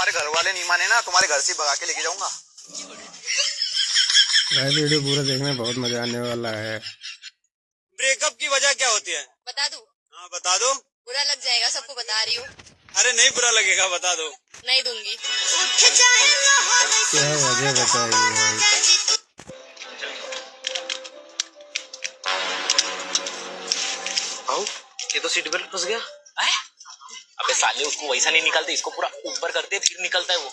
तुम्हारे घर वाले नहीं माने ना, तुम्हारे घर से भगा के लेके जाऊंगा। भाई वीडियो पूरा देखने में बहुत मजा आने वाला है। ब्रेकअप की वजह क्या होती है? बता दूं? हाँ बता दो। बुरा लग जाएगा, सबको बता रही हूँ। अरे नहीं बुरा लगेगा, बता दो। नहीं दूंगी। क्या वजह बताइए भाई। आओ, ये तो सीट बेल्ट फंस गया। अबे साले, उसको वैसा नहीं निकालते, इसको पूरा ऊपर करते फिर निकलता है वो।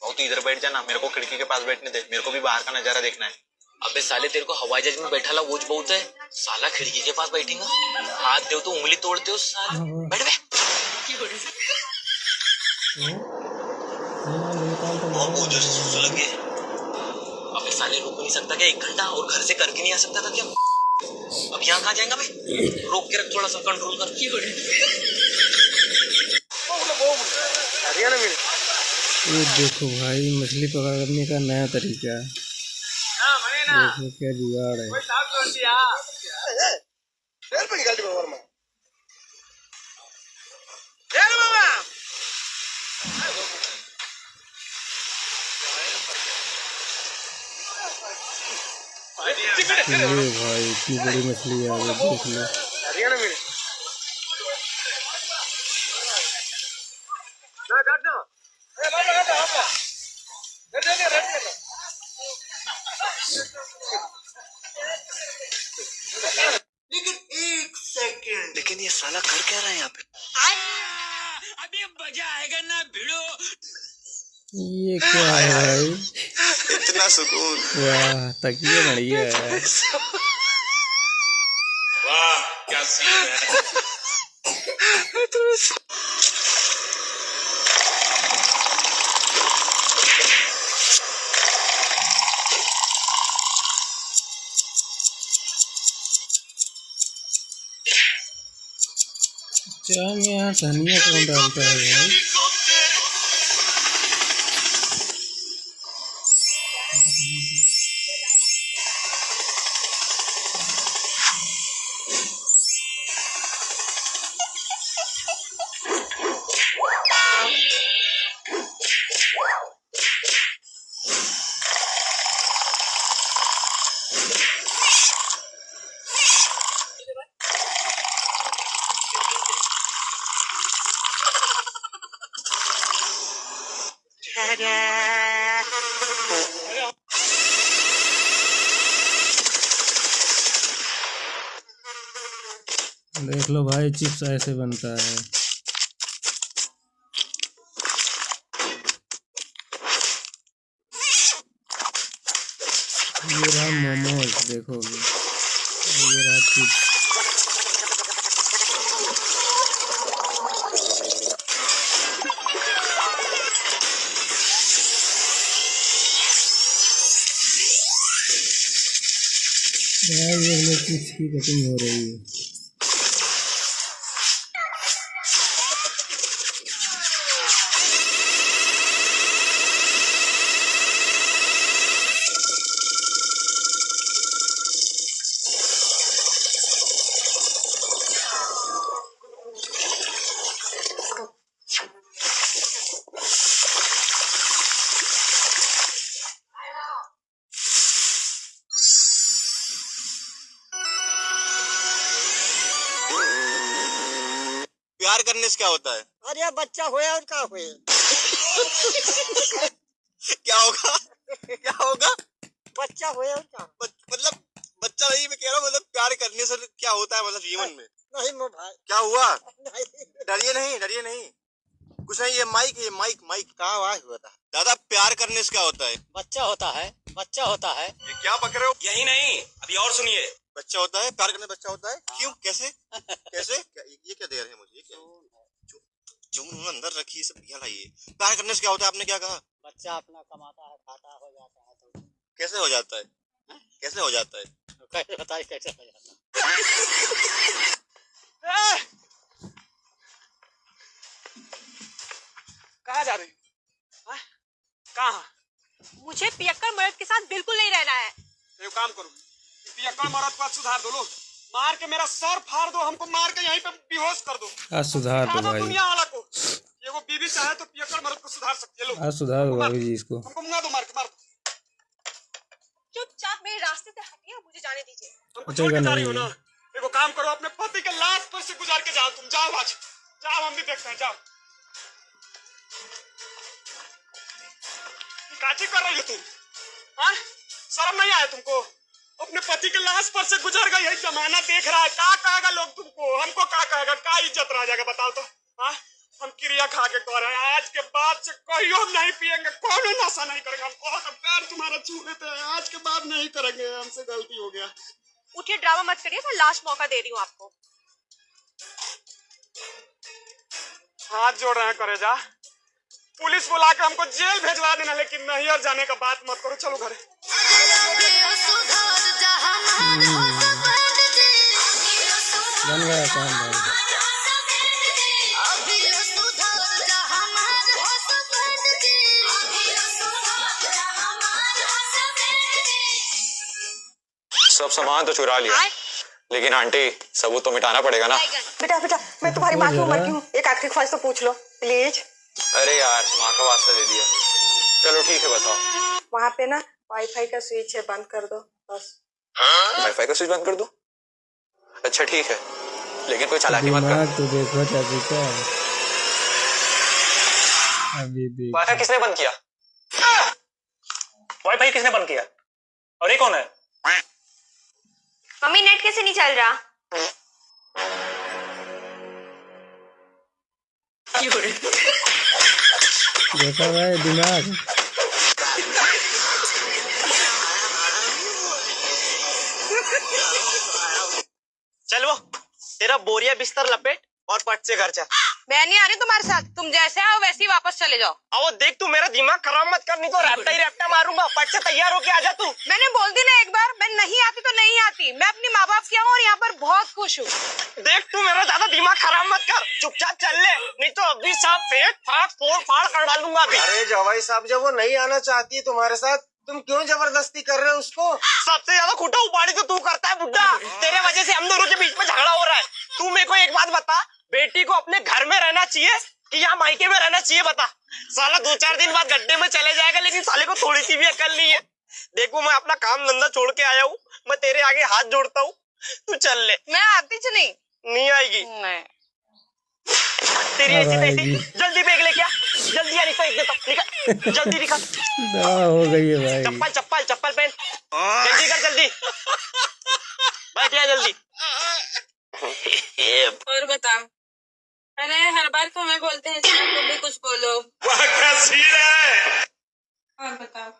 तो इधर बैठ जाना, मेरे को खिड़की के पास बैठने दे, मेरे को भी बाहर का नजारा देखना है। अबे साले, तेरे को हवाई जहाज में बैठा ला वो बहुत है, साला खिड़की के पास बैठेगा, हाथ दे तो उंगली तोड़ते हो साले। बैठ बे। बहुत जोर से सूजन लगी है। अबे साले, रुक नहीं सकता क्या 1 घंटा? और घर से करके नहीं आ सकता था क्या? अब यहाँ कहाँ जाएगा भाई? रोक के रख, थोड़ा सा कंट्रोल कर। ये देखो भाई, मछली पकड़ने का नया तरीका। देखो क्या जुगाड़ है। ये भाई इतनी बड़ी मछली है, आगे देख लो। लेकिन 1 सेकंड, लेकिन ये साला कर क्या रहा है यहाँ पे? अभी मजा आएगा ना भिड़ो। ये क्या है भाई? इतना सुकून। वाह, तकिया बढ़िया है। वाह क्या सीन है। चाय में यहाँ धनिया कौन डालता है भाई? देख लो भाई, चिप्स ऐसे बनता है। ये रहा मोमोज, देखो ये रहा चिप्स। भाई ये लोग चिप्स की कटिंग हो रही है। प्यार करने से क्या होता है? अरे बच्चा होया और क्या हुए? क्या होगा? क्या होगा? बच्चा होया और क्या? मतलब बच्चा नहीं, मैं कह रहा हूँ मतलब प्यार करने से क्या होता है, मतलब जीवन में नहीं मो भाई, क्या हुआ? नहीं। डरिए नहीं, डरिए नहीं, कुछ नहीं। ये माइक कहाँ आवाज हुआ था? दादा, प्यार करने से क्या होता है? बच्चा होता है, बच्चा होता है। ये क्या पक रहे हो? यही नहीं, अभी और सुनिए। बच्चा होता है, प्यार करने बच्चा होता है। क्यों? कैसे? कैसे? ये क्या दे रहे हैं मुझे? ये क्या चून अंदर रखी, सब क्या लाइए? प्यार करने से क्या होता है? आपने क्या कहा? बच्चा अपना कमाता है, खाता हो जाता है। तो कैसे हो जाता है? कैसे हो जाता है? कैसे बताइए कैसे हो जाता है? कहाँ जा रही? कहाँ? मुझे पियक्कड़ मर्द के साथ बिल्कुल नहीं रहना है। एक काम करो, पियक्कड़ मर्द को सुधार दो, लो मार के मेरा सर फाड़ दो, हमको मार के यहीं पे बेहोश कर दो। सुधार दो भाई। दुनिया वाला को। ये वो भी चाहे तो पियक्कड़ मर्द को सुधार सकती है। लो आज सुधार दो भाभी जी इसको। हमको मुंगा दो, मार दो। चुपचाप मेरे रास्ते से हटिए, मुझे जाने दीजिए। हमको छोड़ के हटेगा जा रही हो नहीं। ना? देखो काम करो, अपने पति के लाश पर से गुजार के जाओ। तुम जाओ आज, जाओ, हम भी देखते हैं, जाओ। काची कर रही हो तुम? हाँ, शर्म नहीं आया तुमको? अपने पति के लाश पर से गुजर गई है, जमाना देख रहा है। क्या कहेगा लोग तुमको? हमको क्या कहेगा? क्या इज्जत रह जाएगा बताओ तो? हाँ, हम क्रिया खा के कह रहे हैं, आज के बाद से कहियो नहीं पियेंगे, कोनो नशा नहीं करेंगे। हम बहुत पैर तुम्हारा छू लेते हैं, आज के बाद नहीं करेंगे, हमसे गलती हो गया। उठिए, ड्रामा मत करिए, मैं लास्ट मौका दे रही हूँ आपको। हाथ जोड़ रहे हैं करेजा, पुलिस बुला के हमको जेल भेजवा देना, लेकिन नहीं और जाने का बात मत करो। चलो घरे। बन गया काम भाई। सब सामान तो चुरा लिया, लेकिन आंटी सबूत तो मिटाना पड़ेगा ना। बेटा बेटा, मैं तुम्हारी माँ की उम्र की हूँ, एक आखिरी ख्वाहिश तो पूछ लो प्लीज। अरे यार, माँ का वास्ता दे दिया। चलो ठीक है, बताओ। वहाँ पे ना वाईफाई का स्विच है, बंद कर दो बस। वाईफाई का स्विच बंद कर दो? अच्छा ठीक है, लेकिन कोई चालाकी मत दिमाग कर। तो देखो चाची का। अभी देख। वाईफाई किसने बंद किया? वाईफाई किसने बंद किया? और ये कौन है? मम्मी, नेट कैसे नहीं चल रहा? देखा भाई दिमाग। चल वो तेरा बोरिया बिस्तर लपेट और पट से घर जा। मैं नहीं आ रही तुम्हारे साथ, तुम जैसे आओ वैसे ही वापस चले जाओ। अब देख, तू मेरा दिमाग खराब मत कर, नहीं तो रैप्टा ही रैप्टा मारूंगा। पट से तैयार होके आ जा तू। मैंने बोल दी ना एक बार, मैं नहीं आती तो नहीं आती। मैं अपनी माँ बाप की हूँ और यहाँ पर बहुत खुश हूँ। देख, तू मेरा ज्यादा दिमाग खराब मत कर, चुपचाप चल ले, नहीं तो अभी सब फेंक फाड़ फोड़ फाड़ कर डालूंगा अभी। अरे जवाई साहब, जब वो नहीं आना चाहती है तुम्हारे साथ, तुम क्यों जबरदस्ती कर रहे हो उसको? सबसे ज्यादा खुटा उपाड़ी तो तू करता है बुड्ढा। तेरे वजह से हम दोनों के बीच में झगड़ा हो रहा है। तू मेरे को एक बात बता, बेटी को अपने घर में रहना चाहिए कि यहाँ मायके में रहना चाहिए? बता। साला 2-4 दिन बाद गड्ढे में चले जाएगा, लेकिन साले को थोड़ी सी भी अकल नहीं है। देखो, मैं अपना काम धंधा छोड़ के आया हूँ, मैं तेरे आगे हाथ जोड़ता हूँ, तू चल ले। मैं आती च नहीं आएगी नहीं। तेरी ऐसी तैसी। जल्दी बैग लेके आ, जल्दी आ, नहीं तो एक देता हूं। निकल जल्दी, निकल। दवा हो गई है भाई। चप्पल चप्पल चप्पल पहन, जल्दी कर, जल्दी बैठ जा जल्दी। और बताओ। अरे हर बार तो हमें बोलते हैं, तुम भी कुछ बोलो। वाह क्या सीन है। और बताओ।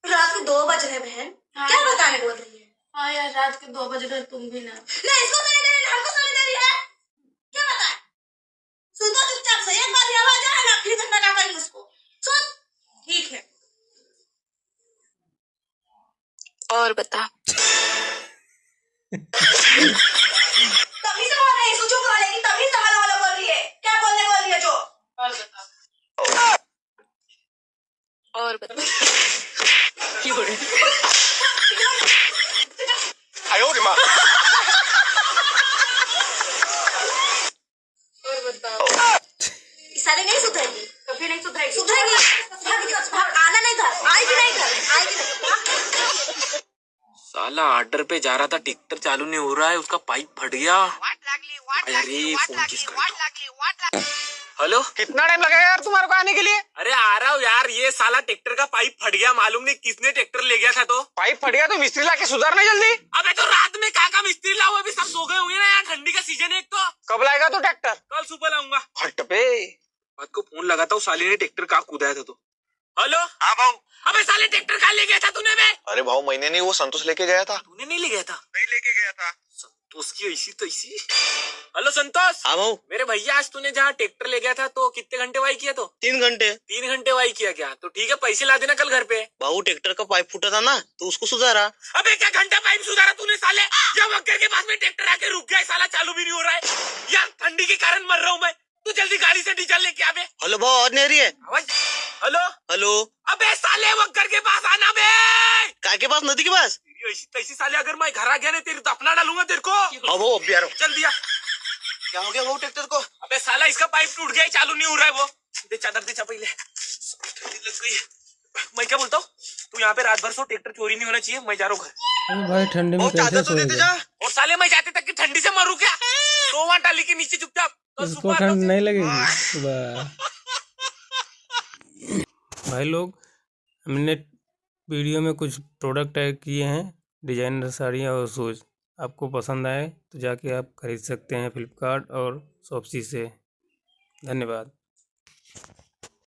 रात के 2 बज रहे बहन, क्या बताने बोल रही है? हाँ यार, रात के 2 बज रहे, तुम भी ना। नहीं, इसको सोने दे रही है, हमको सोने दे रही है। क्या बताए? सुन तो चुपचाप से, एक बार आवाज आए ना फिर करना क्या करेंगे उसको। सुन। ठीक है। और बता। तभी से बोल रही है, सोचो कहा लेकिन तभी से वाला वाला बोल रही है। क्या बोल रही है जो? और बताओ। और बता। आयो रे माँ। और बताओ। साले नहीं सुधरेगी, कभी नहीं सुधरेगी। सुधरेगी, आना नहीं था, आएगी नहीं घर, आएगी नहीं। साला ऑर्डर पे जा रहा था, टिकटर चालू नहीं हो रहा है, उसका पाइप फट गया। अरे फोन किसका? हेलो, कितना टाइम लगेगा यार तुम्हारे को आने के लिए? अरे आ रहा हूँ यार, ये साला ट्रैक्टर का पाइप फट गया, मालूम नहीं किसने ट्रैक्टर ले गया था। तो पाइप फट गया तो मिस्त्री लाके सुधारना जल्दी। अबे तो रात में का मिस्त्री लाओ, अभी सब सो गए होंगे ना यार, ठंडी का सीजन है एक तो। कब लाएगा तो ट्रैक्टर? कल सुबह लाऊंगा। हट पे, बात को फोन लगाता हूँ, साले ने ट्रैक्टर का कूदाया था। तो हेलो। हाँ भाऊ। अबे साले ट्रैक्टर कहाँ ले गया था तूने? बे अरे भाऊ, मैंने नहीं, वो संतोष लेके गया था। तूने नहीं ले गया था? नहीं लेके गया था। संतोष की ऐसी तैसी। हेलो संतोष। हाँ भाऊ। मेरे भैया, आज तूने जहाँ ट्रैक्टर ले गया था तो कितने घंटे वाई किया? तो 3 घंटे। 3 घंटे वाई किया क्या? तो ठीक है, पैसे ला देना कल घर पे। भाऊ, ट्रैक्टर का पाइप फूटा था ना, तो उसको सुधारा। अबे क्या घंटा पाइप सुधारा तूने साले? या वक्कर के पास में ट्रैक्टर आके रुक गया, साला चालू भी नहीं हो रहा है यार, ठंडी के कारण मर रहा हूँ मैं। तू जल्दी गाड़ी से डीजल लेके आ बे। हेलो भाऊ, और नहीं रही है? Hello hello. अबे साले वक्कर के पास आना बे। काय के पास? नदी के पास? तेरी ऐसी तैसी साले, अगर मैं घर आ गया ना तेरी तो अपना डालूंगा तेरे को। हाँ भाऊ, अब भी आ रहा हूँ। जल्दी आ। क्या हो गया वो ट्रैक्टर को? अबे साला इसका पाइप टूट गया, चालू नहीं हो रहा है वो। दे चादर दे चा पहले, ठंडी लग गई। मैं क्या बोलता हूँ, तू यहाँ पे रात भर सो, ट्रैक्टर चोरी नहीं होना चाहिए। मैं जा रहा हूँ घर। अरे भाई ठंडे में वो चादर कैसे तो देते सोएगा? जा। और साले मैं जाते तक कि ठंडी से मरू क्या? तो वहाँ टाली के नीचे चुपचाप। तो इसको सुबह ठंड नहीं लगेगी? वाह भाई लोग, हमने वीडियो में कुछ प्रोडक्ट ऐड किए हैं, डिजाइनर साड़ियाँ और शूज़। आपको पसंद आए तो जाके आप खरीद सकते हैं फ्लिपकार्ट और शॉप्सी से। धन्यवाद।